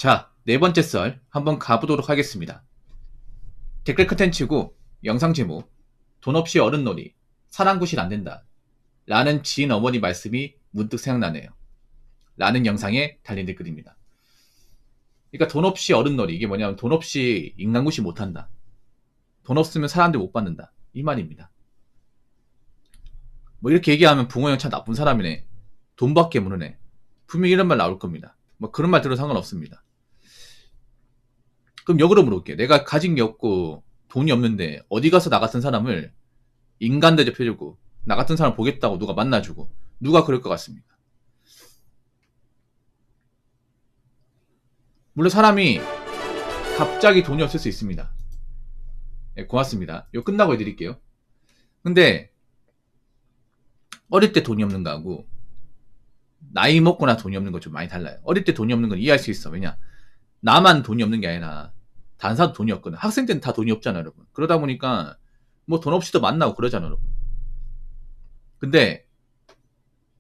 자, 네 번째 썰 한번 가보도록 하겠습니다. 댓글 컨텐츠고 영상 제목 돈 없이 어른놀이 사랑구실 안된다 라는 지인 어머니 말씀이 문득 생각나네요. 라는 영상에 달린 댓글입니다. 그러니까 돈 없이 어른놀이, 이게 뭐냐면 돈 없이 인간구실 못한다, 돈 없으면 사람들 못 받는다, 이 말입니다. 뭐 이렇게 얘기하면 붕어 형 참 나쁜 사람이네, 돈밖에 모르네, 분명히 이런 말 나올 겁니다. 뭐 그런 말 들어도 상관없습니다. 그럼 역으로 물어볼게요. 내가 가진 게 없고 돈이 없는데 어디 가서 나 같은 사람을 인간 대접해주고 나 같은 사람 보겠다고 누가 만나주고, 누가 그럴 것 같습니까? 물론 사람이 갑자기 돈이 없을 수 있습니다. 네, 고맙습니다. 이거 끝나고 해드릴게요. 근데 어릴 때 돈이 없는 거하고 나이 먹거나 돈이 없는 거 좀 많이 달라요. 어릴 때 돈이 없는 건 이해할 수 있어. 왜냐, 나만 돈이 없는 게 아니라 다른 사람도 돈이 없거든. 학생 때는 다 돈이 없잖아, 여러분. 그러다 보니까 뭐 돈 없이도 만나고 그러잖아, 여러분. 근데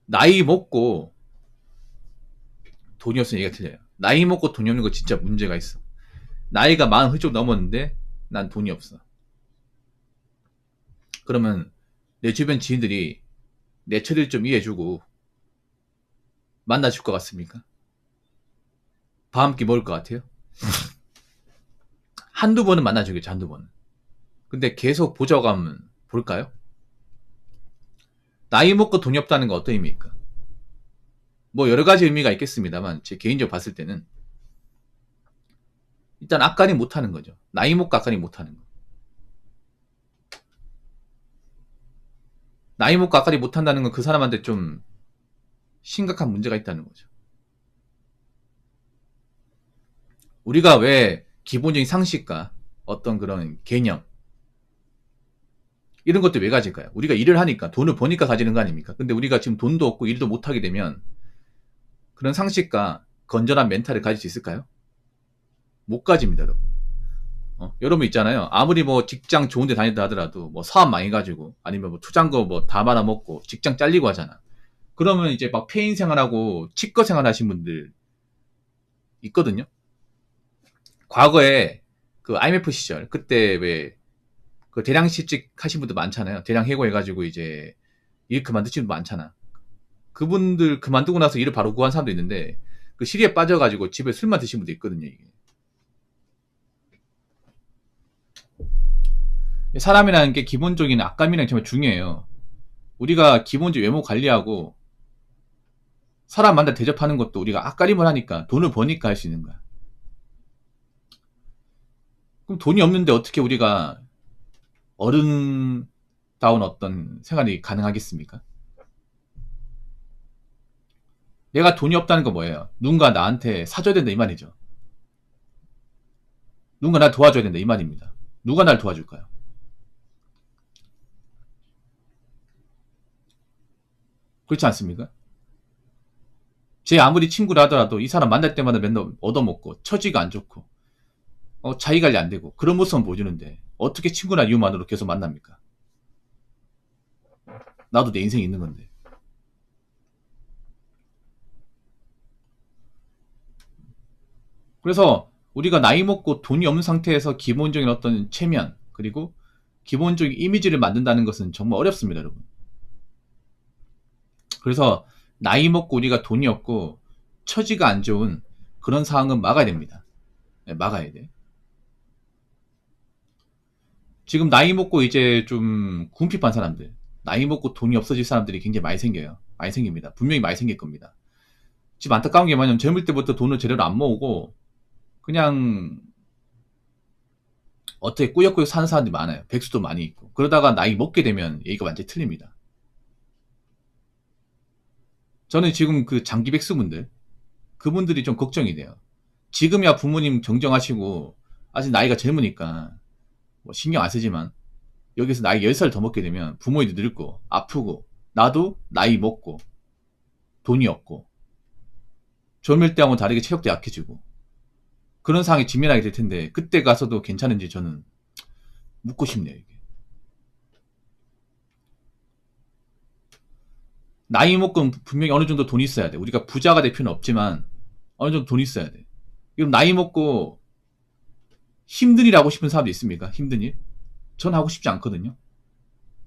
나이 먹고 돈이 없으면 얘기가 틀려요. 나이 먹고 돈이 없는 거 진짜 문제가 있어. 나이가 40 훌쩍 넘었는데 난 돈이 없어. 그러면 내 주변 지인들이 내 처리를 좀 이해해주고 만나줄 것 같습니까? 밥 한 끼 먹을 것 같아요? 한두 번은 만나주겠죠, 한두 번은. 근데 계속 보자고 하면 볼까요? 나이 먹고 돈이 없다는 건 어떤 의미입니까? 뭐 여러 가지 의미가 있겠습니다만 제 개인적으로 봤을 때는 일단 아까리 못하는 거죠. 나이 먹고 아까리 못하는 거. 나이 먹고 아까리 못한다는 건 그 사람한테 좀 심각한 문제가 있다는 거죠. 우리가 왜 기본적인 상식과 어떤 그런 개념, 이런 것들 왜 가질까요? 우리가 일을 하니까, 돈을 버니까 가지는 거 아닙니까? 근데 우리가 지금 돈도 없고 일도 못하게 되면 그런 상식과 건전한 멘탈을 가질 수 있을까요? 못 가집니다, 여러분. 여러분 있잖아요. 아무리 뭐 직장 좋은데 다닌다 하더라도 뭐 사업 많이 가지고 아니면 뭐 투자한 거 뭐 다 말아먹고 직장 잘리고 하잖아. 그러면 이제 막 폐인 생활하고 치과 생활 하신 분들 있거든요. 과거에 그 IMF 시절 그때 왜 그 대량 실직 하신 분들 많잖아요. 대량 해고해가지고 이제 일 그만두신 분들 많잖아. 그분들 그만두고 나서 일을 바로 구한 사람도 있는데 그 시리에 빠져가지고 집에 술만 드신 분도 있거든요. 이게. 사람이라는 게 기본적인 악감이랑 정말 중요해요. 우리가 기본적인 외모 관리하고 사람 만나 대접하는 것도 우리가 앞가림을 하니까, 돈을 버니까 할 수 있는 거야. 그럼 돈이 없는데 어떻게 우리가 어른다운 어떤 생활이 가능하겠습니까? 내가 돈이 없다는 건 뭐예요? 누군가 나한테 사줘야 된다 이 말이죠. 누군가 날 도와줘야 된다 이 말입니다. 누가 날 도와줄까요? 그렇지 않습니까? 제 아무리 친구라 하더라도 이 사람 만날 때마다 맨날 얻어먹고 처지가 안 좋고 자기관리 안 되고 그런 모습은 보여주는데 어떻게 친구나 이유만으로 계속 만납니까? 나도 내 인생이 있는 건데. 그래서 우리가 나이 먹고 돈이 없는 상태에서 기본적인 어떤 체면, 그리고 기본적인 이미지를 만든다는 것은 정말 어렵습니다, 여러분. 그래서 나이 먹고 우리가 돈이 없고 처지가 안 좋은 그런 상황은 막아야 됩니다. 네, 막아야 돼. 지금 나이 먹고 이제 좀 궁핍한 사람들, 나이 먹고 돈이 없어질 사람들이 굉장히 많이 생겨요. 많이 생깁니다. 분명히 많이 생길 겁니다. 지금 안타까운 게 뭐냐면 젊을 때부터 돈을 제대로 안 모으고 그냥 어떻게 꾸역꾸역 사는 사람들이 많아요. 백수도 많이 있고. 그러다가 나이 먹게 되면 얘기가 완전히 틀립니다. 저는 지금 그 장기 백수분들, 그분들이 좀 걱정이 돼요. 지금이야 부모님 정정하시고 아직 나이가 젊으니까 뭐 신경 안 쓰지만 여기서 나이 10살 더 먹게 되면 부모님도 늙고 아프고 나도 나이 먹고 돈이 없고 젊을 때하고는 다르게 체력도 약해지고 그런 상황에 직면하게 될 텐데 그때 가서도 괜찮은지 저는 묻고 싶네요. 이게. 나이 먹고 분명히 어느 정도 돈이 있어야 돼. 우리가 부자가 될 필요는 없지만 어느 정도 돈이 있어야 돼. 이럼 나이 먹고 힘든 일 하고 싶은 사람도 있습니까? 힘든 일? 전 하고 싶지 않거든요.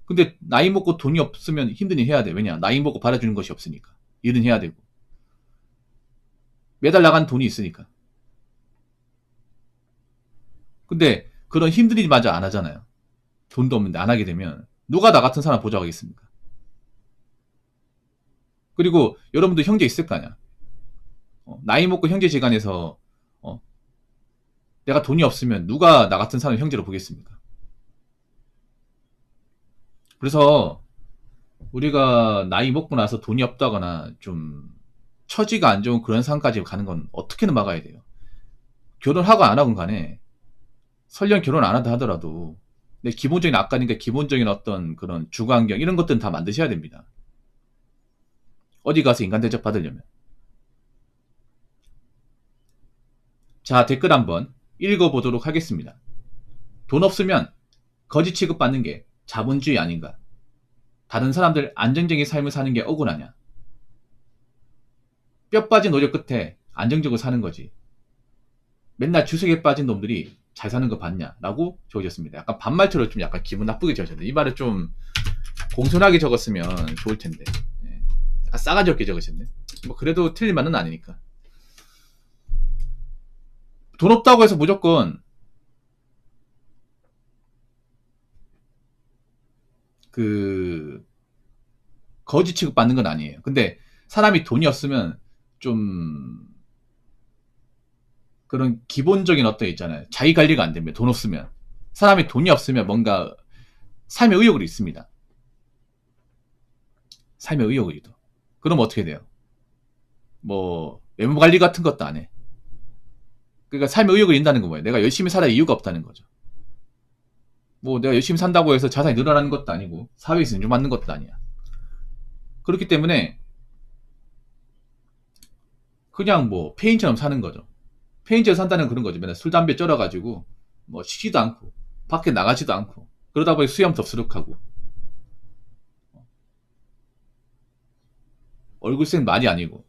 근데 나이 먹고 돈이 없으면 힘든 일 해야 돼. 왜냐? 나이 먹고 받아주는 것이 없으니까. 일은 해야 되고. 매달 나간 돈이 있으니까. 근데 그런 힘든 일마저 안 하잖아요. 돈도 없는데 안 하게 되면 누가 나 같은 사람 보좌하겠습니까? 그리고 여러분도 형제 있을 거 아니야. 나이 먹고 형제지간에서 내가 돈이 없으면 누가 나 같은 사람 형제로 보겠습니까? 그래서 우리가 나이 먹고 나서 돈이 없다거나 좀 처지가 안 좋은 그런 상황까지 가는 건 어떻게든 막아야 돼요. 결혼하고 안 하건 간에 설령 결혼 안 한다 하더라도 내 기본적인 아까니까 기본적인 어떤 그런 주거환경 이런 것들은 다 만드셔야 됩니다. 어디 가서 인간 대접 받으려면. 자, 댓글 한번 읽어보도록 하겠습니다. 돈 없으면 거지 취급받는 게 자본주의 아닌가? 다른 사람들 안정적인 삶을 사는 게 억울하냐? 뼈 빠진 노력 끝에 안정적으로 사는 거지. 맨날 주색에 빠진 놈들이 잘 사는 거 봤냐? 라고 적으셨습니다. 약간 반말처럼 좀 약간 기분 나쁘게 적으셨는데, 이 말을 좀 공손하게 적었으면 좋을 텐데. 약간 싸가지 없게 적으셨네. 뭐, 그래도 틀린 말은 아니니까. 돈 없다고 해서 무조건, 거지 취급받는 건 아니에요. 근데 사람이 돈이 없으면 좀, 그런 기본적인 어떤 있잖아요. 자기 관리가 안 되면, 돈 없으면. 사람이 돈이 없으면 뭔가 삶의 의욕이 있습니다. 삶의 의욕을 잃어. 그럼 어떻게 돼요? 뭐 외모 관리 같은 것도 안 해. 그러니까 삶의 의욕을 잃는다는 건 뭐예요? 내가 열심히 살아야 이유가 없다는 거죠. 뭐 내가 열심히 산다고 해서 자산이 늘어나는 것도 아니고 사회에서 인정받는 것도 아니야. 그렇기 때문에 그냥 뭐 폐인처럼 사는 거죠. 폐인처럼 산다는 그런 거죠. 맨날 술 담배 쩔어가지고 뭐 쉬지도 않고 밖에 나가지도 않고 그러다 보니 수염 덥수룩하고 얼굴색 많이 아니고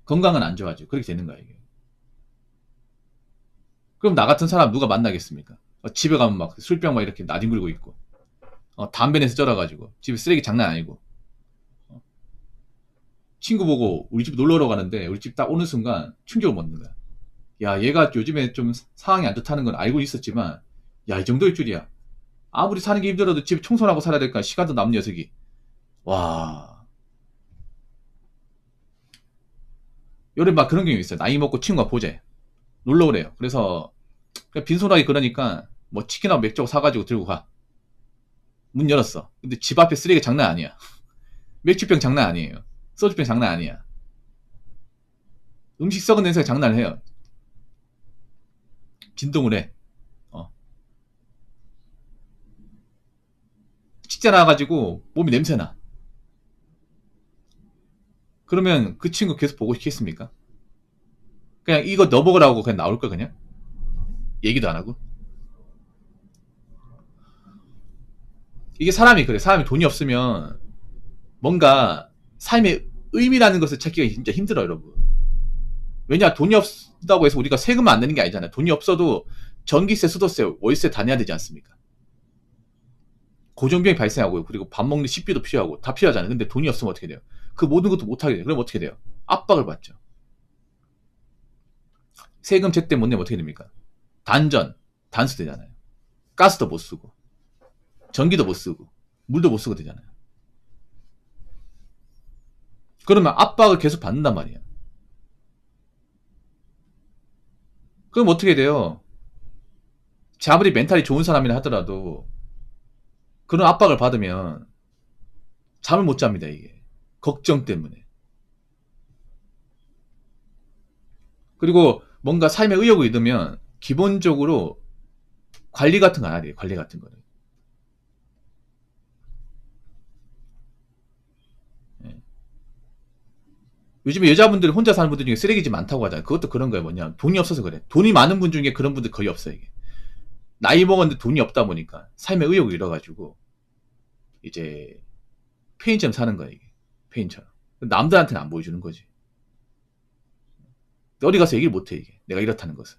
건강은 안 좋아지고 그렇게 되는 거야 이게. 그럼 나 같은 사람 누가 만나겠습니까? 집에 가면 막 술병 막 이렇게 나뒹굴고 있고 담배 내서 쩔어가지고 집에 쓰레기 장난 아니고 친구 보고 우리 집 놀러 오러 가는데 우리 집 딱 오는 순간 충격을 먹는 거야. 야 얘가 요즘에 좀 상황이 안 좋다는 건 알고 있었지만 야 이 정도일 줄이야. 아무리 사는 게 힘들어도 집 청소하고 살아야 될까 시간도 남는 녀석이. 와. 요즘 막 그런 경우 있어요. 나이 먹고 친구가 보재. 놀러 오래요. 그래서 빈손하게 그러니까 뭐 치킨하고 맥주 사가지고 들고 가. 문 열었어. 근데 집 앞에 쓰레기 장난 아니야. 맥주병 장난 아니에요. 소주병 장난 아니야. 음식 썩은 냄새가 장난을 해요. 진동을 해. 식자 나와가지고 몸이 냄새나. 그러면 그 친구 계속 보고 싶겠습니까? 그냥 이거 너 먹으라고 그냥 나올 걸 그냥? 얘기도 안 하고. 이게 사람이 그래. 사람이 돈이 없으면 뭔가 삶의 의미라는 것을 찾기가 진짜 힘들어요, 여러분. 왜냐, 돈이 없다고 해서 우리가 세금을 안 내는 게 아니잖아요. 돈이 없어도 전기세, 수도세, 월세 다 내야 되지 않습니까? 고정비용이 발생하고, 그리고 밥 먹는 식비도 필요하고, 다 필요하잖아요. 근데 돈이 없으면 어떻게 돼요? 그 모든 것도 못하게 돼요. 그럼 어떻게 돼요? 압박을 받죠. 세금 제때 못 내면 어떻게 됩니까? 단수되잖아요. 가스도 못 쓰고, 전기도 못 쓰고, 물도 못 쓰고 되잖아요. 그러면 압박을 계속 받는단 말이에요. 그럼 어떻게 돼요? 아무리 멘탈이 좋은 사람이라 하더라도 그런 압박을 받으면 잠을 못 잡니다, 이게. 걱정 때문에. 그리고 뭔가 삶의 의욕을 잃으면 기본적으로 관리 같은 거 안 해야 돼요, 관리 같은 거는. 예. 요즘에 여자분들 혼자 사는 분들 중에 쓰레기집 많다고 하잖아요. 그것도 그런 거예요. 뭐냐. 돈이 없어서 그래. 돈이 많은 분 중에 그런 분들 거의 없어요, 이게. 나이 먹었는데 돈이 없다 보니까 삶의 의욕을 잃어가지고 이제 페인처럼 사는 거야, 이게. 페인처럼. 남들한테는 안 보여주는 거지. 어디 가서 얘기를 못 해, 이게. 내가 이렇다는 것을.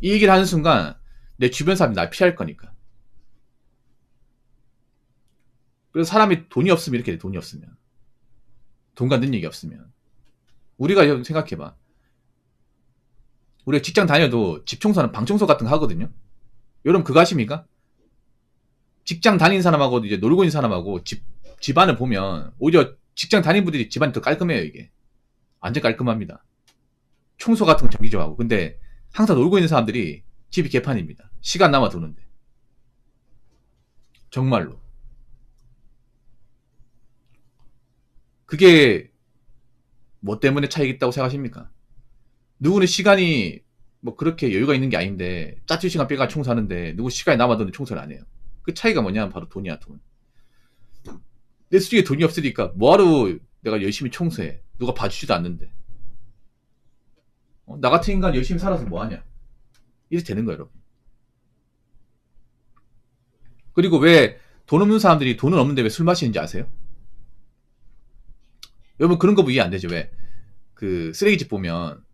이 얘기를 하는 순간 내 주변 사람이 날 피할 거니까. 그래서 사람이 돈이 없으면 이렇게 돼. 돈이 없으면. 돈과 능력이 없으면. 우리가 생각해봐. 우리가 직장 다녀도 집 청소는 방 청소 같은 거 하거든요. 여러분 그거 하십니까? 직장 다니는 사람하고 이제 놀고 있는 사람하고 집안을 보면 오히려 직장 다니는 분들이 집안이 더 깔끔해요. 이게 완전 깔끔합니다. 청소 같은 거 정기적으로 하고. 근데 항상 놀고 있는 사람들이 집이 개판입니다. 시간 남아 도는데. 정말로. 그게 뭐 때문에 차이가 있다고 생각하십니까? 누구는 시간이 뭐 그렇게 여유가 있는 게 아닌데 짜투리 시간 빼가 청소하는데 누구 시간이 남아도는 청소를 안 해요. 그 차이가 뭐냐면 바로 돈이야. 돈. 내 수중에 돈이 없으니까 뭐하러 내가 열심히 청소해. 누가 봐주지도 않는데. 나 같은 인간 열심히 살아서 뭐하냐. 이렇게 되는 거예요. 여러분. 그리고 왜 돈 없는 사람들이 돈은 없는데 왜 술 마시는지 아세요? 여러분 그런 거 이해 안 되죠. 왜? 그 쓰레기집 보면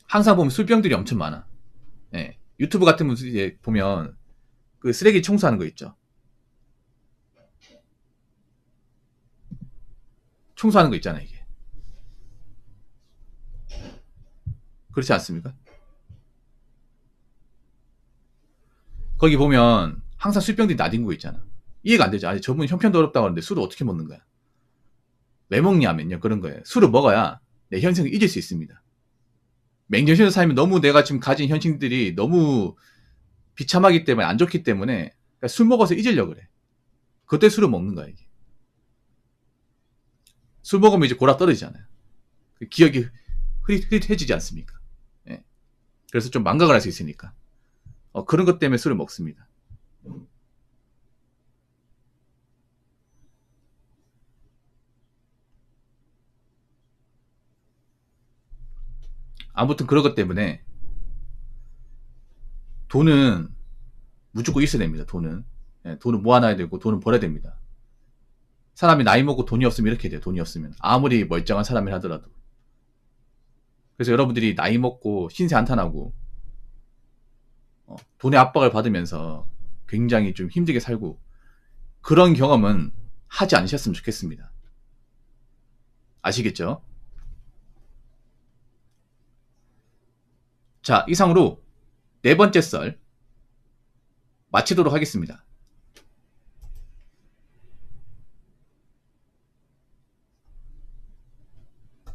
항상 보면 술병들이 엄청 많아. 예. 유튜브 같은 분 이제 보면 그 쓰레기 청소하는 거 있죠. 청소하는 거 있잖아요, 이게. 그렇지 않습니까? 거기 보면 항상 술병들이 나뒹구고 있잖아. 이해가 안 되죠. 아니 저분 형편도 어렵다고 하는데 술을 어떻게 먹는 거야? 왜 먹냐면요. 그런 거예요. 술을 먹어야 내 현생을 잊을 수 있습니다. 맹정신으로 살면 너무 내가 지금 가진 현실들이 너무 비참하기 때문에 안 좋기 때문에 그러니까 술 먹어서 잊으려고 그래. 그때 술을 먹는 거야 이게. 술 먹으면 이제 골아 떨어지잖아요. 기억이 흐릿해지지 않습니까? 예. 그래서 좀 망각을 할 수 있으니까 그런 것 때문에 술을 먹습니다. 아무튼 그런 것 때문에 돈은 무조건 있어야 됩니다. 돈은. 예, 돈은 모아놔야 되고 돈은 벌어야 됩니다. 사람이 나이 먹고 돈이 없으면 이렇게 돼요. 돈이 없으면. 아무리 멀쩡한 사람이 하더라도. 그래서 여러분들이 나이 먹고 신세 한탄하고 돈의 압박을 받으면서 굉장히 좀 힘들게 살고 그런 경험은 하지 않으셨으면 좋겠습니다. 아시겠죠? 자, 이상으로 네 번째 썰 마치도록 하겠습니다.